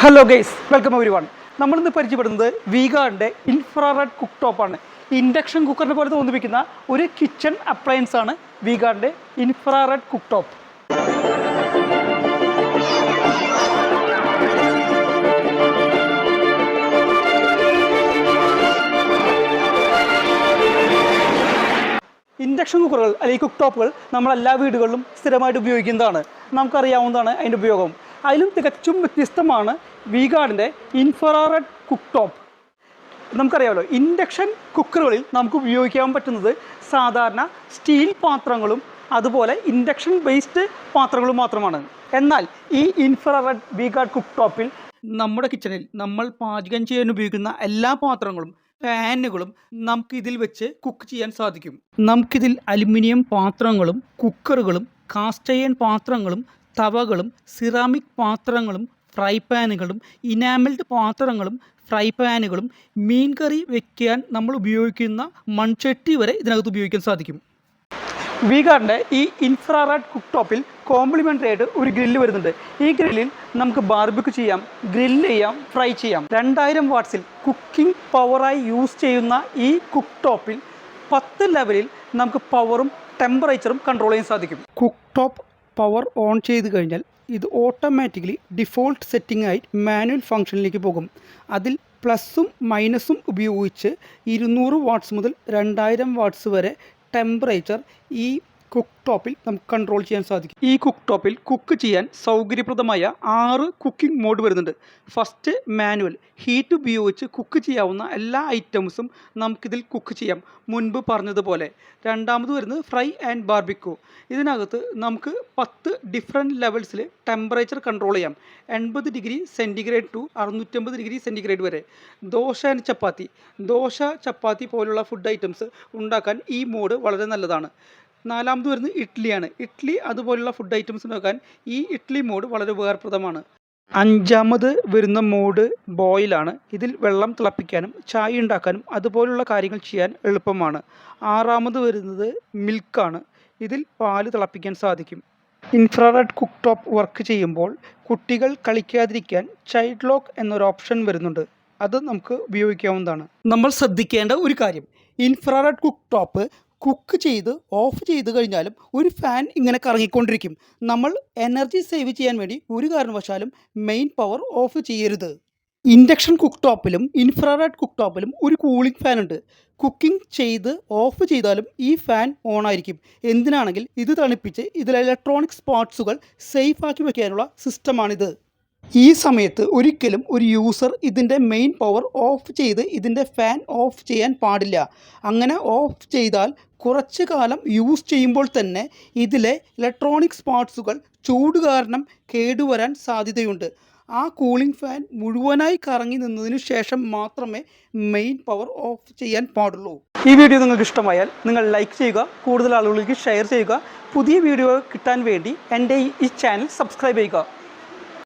Hello guys, welcome every one. നമ്മളിന്ന് പരിചയപ്പെടുന്നത് വീഗാർഡിൻ്റെ infrared cook ടോപ്പാണ്. ഇൻഡക്ഷൻ കുക്കറിനെ പോലെ തോന്നിപ്പിക്കുന്ന ഒരു കിച്ചൺ അപ്ലയൻസ് ആണ് വീഗാർഡിൻ്റെ ഇൻഫ്രാറെഡ് കുക്ക് ടോപ്പ്. ഇൻഡക്ഷൻ കുക്കറുകൾ അല്ലെങ്കിൽ കുക്ക് ടോപ്പുകൾ നമ്മളെല്ലാ വീടുകളിലും സ്ഥിരമായിട്ട് ഉപയോഗിക്കുന്നതാണ്. നമുക്കറിയാവുന്നതാണ് അതിൻ്റെ ഉപയോഗം. അതിലും തികച്ചും വ്യത്യസ്തമാണ് വീഗാർഡിൻ്റെ ഇൻഫ്രാറെഡ് കുക്ക് ടോപ്പ്. നമുക്കറിയാമല്ലോ, ഇൻഡക്ഷൻ കുക്കറുകളിൽ നമുക്ക് ഉപയോഗിക്കാൻ പറ്റുന്നത് സാധാരണ സ്റ്റീൽ പാത്രങ്ങളും അതുപോലെ ഇൻഡക്ഷൻ ബേസ്ഡ് പാത്രങ്ങളും മാത്രമാണ്. എന്നാൽ ഈ ഇൻഫ്രാറെഡ് വീഗാർഡ് കുക്ക് ടോപ്പിൽ നമ്മുടെ കിച്ചണിൽ നമ്മൾ പാചകം ചെയ്യാൻ ഉപയോഗിക്കുന്ന എല്ലാ പാത്രങ്ങളും പാനുകളും നമുക്കിതിൽ വെച്ച് കുക്ക് ചെയ്യാൻ സാധിക്കും. നമുക്കിതിൽ അലുമിനിയം പാത്രങ്ങളും കുക്കറുകളും കാസ്റ്റ് അയൺ പാത്രങ്ങളും തവകളും സിറാമിക് പാത്രങ്ങളും ഫ്രൈ പാനുകളും ഇനാമൽഡ് പാത്രങ്ങളും ഫ്രൈ പാനുകളും മീൻ കറി വയ്ക്കാൻ നമ്മൾ ഉപയോഗിക്കുന്ന മൺചട്ടി വരെ ഇതിനകത്ത് ഉപയോഗിക്കാൻ സാധിക്കും. വീഗാർഡിൻ്റെ ഈ ഇൻഫ്രാറെഡ് കുക്ക് ടോപ്പിൽ കോംപ്ലിമെൻ്ററി ആയിട്ട് ഒരു ഗ്രില്ല് വരുന്നുണ്ട്. ഈ ഗ്രില്ലിൽ നമുക്ക് ബാർബിക്യൂ ചെയ്യാം, ഗ്രില്ല് ചെയ്യാം, ഫ്രൈ ചെയ്യാം. 2000 വാട്ട്സിൽ കുക്കിംഗ് പവറായി യൂസ് ചെയ്യുന്ന ഈ കുക്ക് ടോപ്പിൽ 10 ലെവലിൽ നമുക്ക് പവറും ടെമ്പറേച്ചറും കൺട്രോൾ ചെയ്യാൻ സാധിക്കും. കുക്ക് ടോപ്പ് പവർ ഓൺ ചെയ്ത് കഴിഞ്ഞാൽ ഇത് ഓട്ടോമാറ്റിക്കലി ഡിഫോൾട്ട് സെറ്റിംഗ് ആയി മാനുവൽ ഫംഗ്ഷനിലേക്ക് പോകും. അതിൽ പ്ലസും മൈനസും ഉപയോഗിച്ച് 200 വാട്ട്സ് മുതൽ 2000 വാട്ട്സ് വരെ ടെമ്പറേച്ചർ ഈ കുക്ക് ടോപ്പിൽ നമുക്ക് കൺട്രോൾ ചെയ്യാൻ സാധിക്കും. ഈ കുക്ക് ടോപ്പിൽ കുക്ക് ചെയ്യാൻ സൗകര്യപ്രദമായ 6 കുക്കിംഗ് മോഡ് വരുന്നുണ്ട്. ഫസ്റ്റ് മാനുവൽ, ഹീറ്റ് ഉപയോഗിച്ച് കുക്ക് ചെയ്യാവുന്ന എല്ലാ ഐറ്റംസും നമുക്കിതിൽ കുക്ക് ചെയ്യാം, മുൻപ് പറഞ്ഞതുപോലെ. രണ്ടാമത് വരുന്നത് ഫ്രൈ ആൻഡ് ബാർബിക്യൂ. ഇതിനകത്ത് നമുക്ക് 10 ഡിഫറെൻറ്റ് ലെവൽസിൽ ടെമ്പറേച്ചർ കൺട്രോൾ ചെയ്യാം. 80 degree centigrade to 650 degree centigrade വരെ. ദോശ ആൻഡ് ചപ്പാത്തി, ചപ്പാത്തി പോലുള്ള ഫുഡ് ഐറ്റംസ് ഉണ്ടാക്കാൻ ഈ മോഡ് വളരെ നല്ലതാണ്. നാലാമത് വരുന്നത് ഇഡ്ഡലിയാണ്. ഇഡ്ഡലി അതുപോലുള്ള ഫുഡ് ഐറ്റംസ് ഉണ്ടാക്കാൻ ഈ ഇഡ്ഡലി മോഡ് വളരെ ഉപകാരപ്രദമാണ്. അഞ്ചാമത് വരുന്ന മോഡ് ബോയിലാണ്. ഇതിൽ വെള്ളം തിളപ്പിക്കാനും ചായ ഉണ്ടാക്കാനും അതുപോലുള്ള കാര്യങ്ങൾ ചെയ്യാൻ എളുപ്പമാണ്. ആറാമത് വരുന്നത് മിൽക്കാണ്. ഇതിൽ പാല് തിളപ്പിക്കാൻ സാധിക്കും. ഇൻഫ്രാറെഡ് കുക്ക് ടോപ്പ് വർക്ക് ചെയ്യുമ്പോൾ കുട്ടികൾ കളിക്കാതിരിക്കാൻ ചൈൽഡ് ലോക്ക് എന്നൊരു ഓപ്ഷൻ വരുന്നുണ്ട്. അത് നമുക്ക് ഉപയോഗിക്കാവുന്നതാണ്. നമ്മൾ ശ്രദ്ധിക്കേണ്ട ഒരു കാര്യം, ഇൻഫ്രാറെഡ് കുക്ക് ടോപ്പ് കുക്ക് ചെയ്ത് ഓഫ് ചെയ്ത് കഴിഞ്ഞാലും ഒരു ഫാൻ ഇങ്ങനെ കറങ്ങിക്കൊണ്ടിരിക്കും. നമ്മൾ എനർജി സേവ് ചെയ്യാൻ വേണ്ടി ഒരു കാരണവശാലും മെയിൻ പവർ ഓഫ് ചെയ്യരുത്. ഇൻഡക്ഷൻ കുക്ക് ടോപ്പിലും ഇൻഫ്രാറെഡ് കുക്ക് ടോപ്പിലും ഒരു കൂളിംഗ് ഫാൻ ഉണ്ട്. കുക്കിംഗ് ചെയ്ത് ഓഫ് ചെയ്താലും ഈ ഫാൻ ഓൺ ആയിരിക്കും. എന്തിനാണെങ്കിൽ ഇത് തണുപ്പിച്ച് ഇതിലെ ഇലക്ട്രോണിക് സ്പോട്സുകൾ സേഫ് ആക്കി വയ്ക്കാനുള്ള സിസ്റ്റമാണിത്. ഈ സമയത്ത് ഒരിക്കലും ഒരു യൂസർ ഇതിൻ്റെ മെയിൻ പവർ ഓഫ് ചെയ്ത് ഇതിൻ്റെ ഫാൻ ഓഫ് ചെയ്യാൻ പാടില്ല. അങ്ങനെ ഓഫ് ചെയ്താൽ കുറച്ച് കാലം യൂസ് ചെയ്യുമ്പോൾ തന്നെ ഇതിലെ ഇലക്ട്രോണിക് സ്പോട്സുകൾ ചൂട് കാരണം കേടുവരാൻ സാധ്യതയുണ്ട്. ആ കൂളിംഗ് ഫാൻ മുഴുവനായി കറങ്ങി നിന്നതിന് ശേഷം മാത്രമേ മെയിൻ പവർ ഓഫ് ചെയ്യാൻ പാടുള്ളൂ. ഈ വീഡിയോ നിങ്ങൾക്ക് ഇഷ്ടമായാൽ നിങ്ങൾ ലൈക്ക് ചെയ്യുക, കൂടുതൽ ആളുകളിലേക്ക് ഷെയർ ചെയ്യുക. പുതിയ വീഡിയോ കിട്ടാൻ വേണ്ടി എൻ്റെ ഈ ചാനൽ സബ്സ്ക്രൈബ് ചെയ്യുക.